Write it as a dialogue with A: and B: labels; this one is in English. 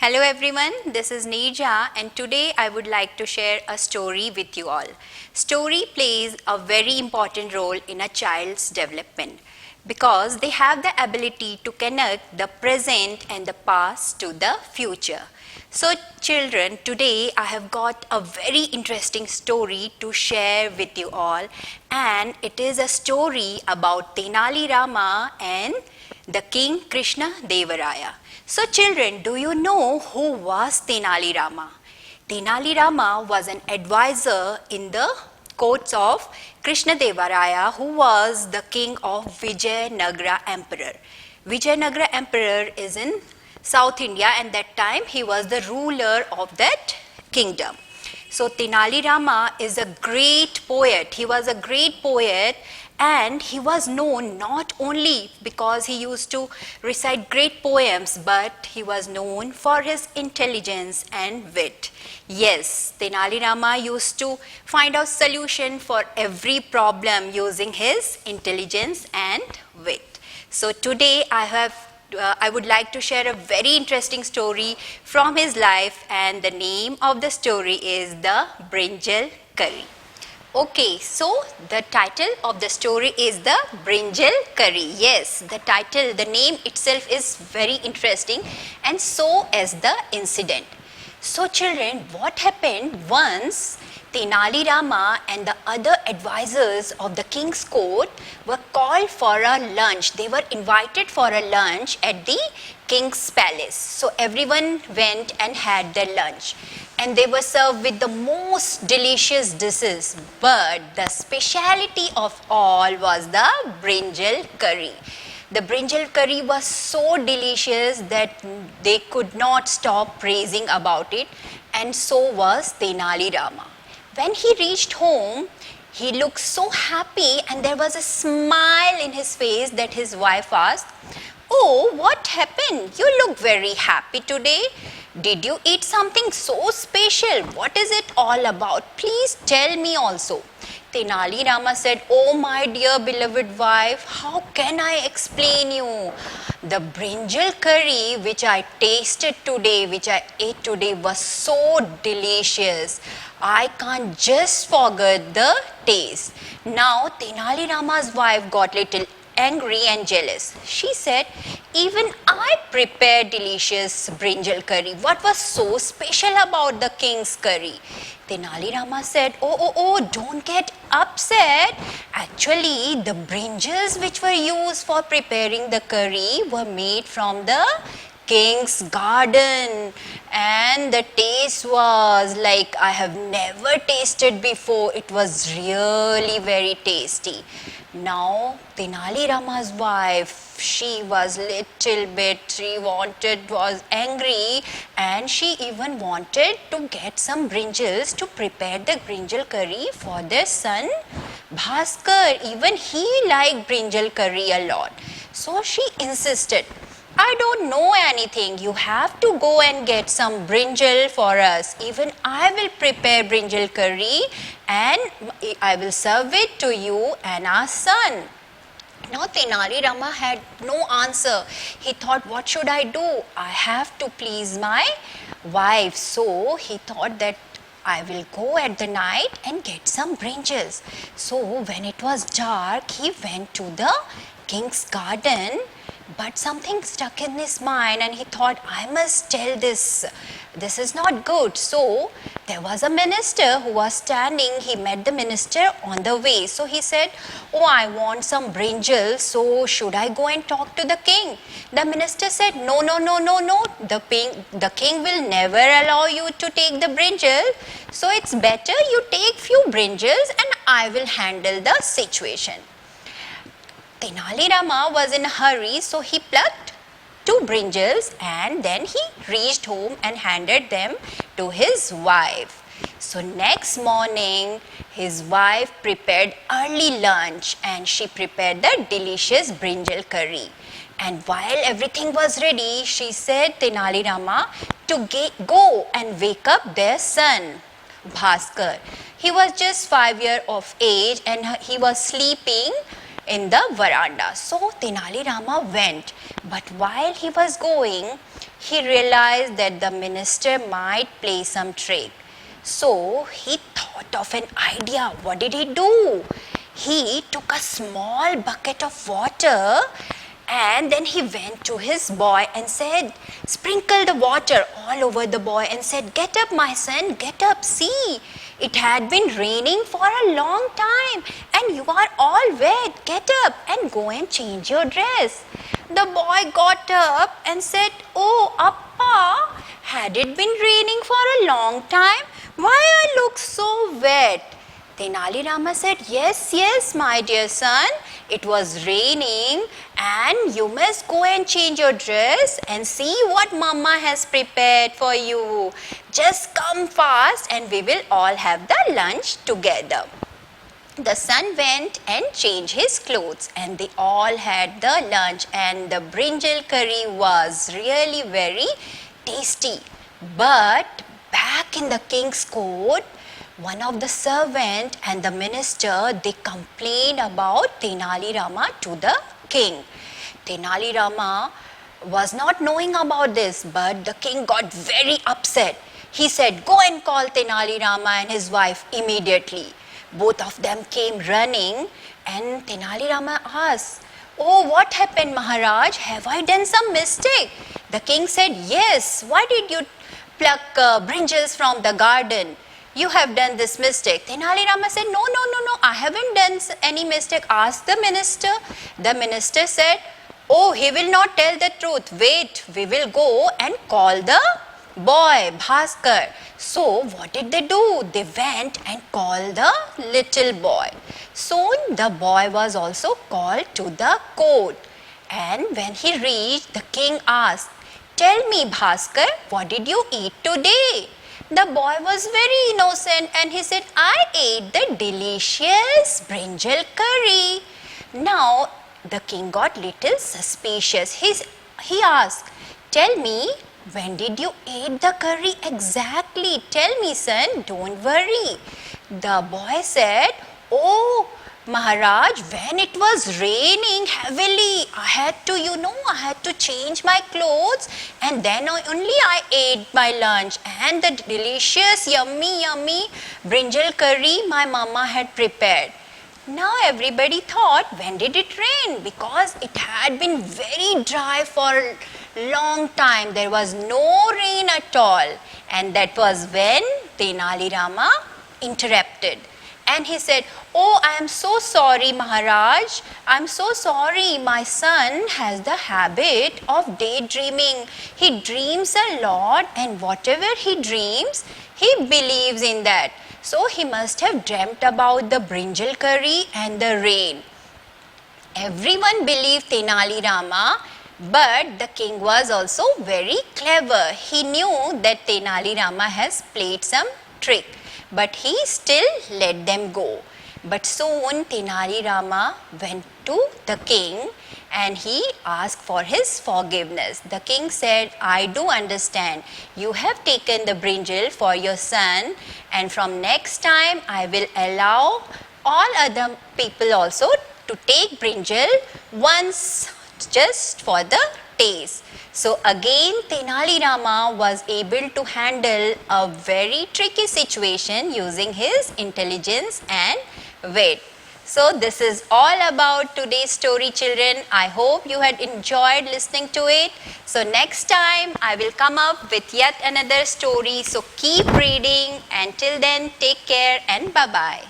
A: Hello everyone, this is Neerja and today I would like to share a story with you all. Story plays a very important role in a child's development because they have the ability to connect the present and the past to the future. So children, today I have got a very interesting story to share with you all, and it is a story about Tenali Rama and the King Krishna Devaraya. So children, do you know who was Tenali Rama? Tenali Rama was an advisor in the courts of Krishna Devaraya, who was the king of Vijayanagara Emperor. Vijayanagara Emperor is in South India, and that time he was the ruler of that kingdom. So Tenali Rama is a great poet. He was a great poet, and he was known not only because he used to recite great poems, but he was known for his intelligence and wit. Yes, Tenali Rama used to find out solution for every problem using his intelligence and wit. So today I would like to share a very interesting story from his life, and the name of the story is The Brinjal Curry. Okay, so the title of the story is The Brinjal Curry. Yes, the name itself is very interesting, and so is the incident. So children, what happened once Tenali Rama and the other advisors of the king's court were called for a lunch. They were invited for a lunch at the king's palace. So everyone went and had their lunch, and they were served with the most delicious dishes. But the speciality of all was the brinjal curry. The brinjal curry was so delicious that they could not stop praising about it, and so was Tenali Rama. When he reached home, he looked so happy, and there was a smile in his face that his wife asked, "Oh, what happened? You look very happy today. Did you eat something so special? What is it all about? Please tell me also." Tenali Rama said, "Oh my dear beloved wife, how can I explain you? The brinjal curry which I tasted today, which I ate today, was so delicious. I can't just forget the taste." Now Tenali Rama's wife got little angry and jealous. She said, "Even I prepared delicious brinjal curry. What was so special about the king's curry?" Tenali Rama said, Oh, don't get upset. Actually, the brinjals which were used for preparing the curry were made from the king's garden, and the taste was like I have never tasted before. It was really very tasty. Now Tenali Rama's wife, she was was angry, and she even wanted to get some brinjals to prepare the brinjal curry for their son Bhaskar. Even he liked brinjal curry a lot. So she insisted, "I don't know anything. You have to go and get some brinjal for us. Even I will prepare brinjal curry and I will serve it to you and our son." Now Tenali Rama had no answer. He thought, what should I do? I have to please my wife. So he thought that I will go at the night and get some brinjals. So when it was dark, he went to the king's garden, but something stuck in his mind, and he thought, I must tell this is not good. So there was a minister who was standing. He met the minister on the way. So he said, "Oh, I want some brinjal, so should I go and talk to the king?" The minister said, No. The king will never allow you to take the brinjal. So it's better you take few brinjals and I will handle the situation. Tenali Rama was in a hurry, so he plucked 2 brinjals, and then he reached home and handed them to his wife. So next morning, his wife prepared early lunch, and she prepared the delicious brinjal curry. And while everything was ready, she said Tenali Rama to go and wake up their son Bhaskar. He was just 5 years of age, and he was sleeping in the veranda. So Tenali Rama went, but while he was going, he realized that the minister might play some trick. So he thought of an idea. What did he do? He took a small bucket of water and then he went to his boy and said, sprinkle the water all over the boy and said, get up my son, get up, see, it had been raining for a long time and you are all wet, get up and go and change your dress. The boy got up and said, oh Appa, had it been raining for a long time? Why I look so wet? Tenali Rama said, yes, yes, my dear son, it was raining and you must go and change your dress and see what mama has prepared for you. Just come fast and we will all have the lunch together. The son went and changed his clothes and they all had the lunch, and the brinjal curry was really very tasty. But back in the king's court, one of the servant and the minister, they complained about Tenali Rama to the king. Tenali Rama was not knowing about this, but the king got very upset. He said, go and call Tenali Rama and his wife immediately. Both of them came running and Tenali Rama asked, oh, what happened, Maharaj? Have I done some mistake? The king said, yes. Why did you pluck brinjals from the garden? You have done this mistake. Tenali Rama said, no, I haven't done any mistake. Ask the minister. The minister said, oh, he will not tell the truth. Wait, we will go and call the boy, Bhaskar. So what did they do? They went and called the little boy. Soon the boy was also called to the court. And when he reached, the king asked, tell me, Bhaskar, what did you eat today? The boy was very innocent and he said, I ate the delicious brinjal curry. Now the king got little suspicious. He asked, tell me, when did you eat the curry exactly? Tell me, son, don't worry. The boy said, oh, Maharaj, when it was raining heavily, I had to change my clothes and then only I ate my lunch, and the delicious, yummy brinjal curry my mama had prepared. Now everybody thought, when did it rain? Because it had been very dry for a long time. There was no rain at all. And that was when Tenali Rama interrupted. And he said, oh, I am so sorry, Maharaj. I am so sorry. My son has the habit of daydreaming. He dreams a lot, and whatever he dreams, he believes in that. So he must have dreamt about the brinjal curry and the rain. Everyone believed Tenali Rama, but the king was also very clever. He knew that Tenali Rama has played some trick, but he still let them go. But soon Tenali Rama went to the king and he asked for his forgiveness. The king said, I do understand. You have taken the brinjal for your son, and from next time I will allow all other people also to take brinjal once, just for the taste. So again Tenali Rama was able to handle a very tricky situation using his intelligence and wit. So this is all about today's story, children. I hope you had enjoyed listening to it. So next time I will come up with yet another story. So keep reading. Until then, take care and bye-bye.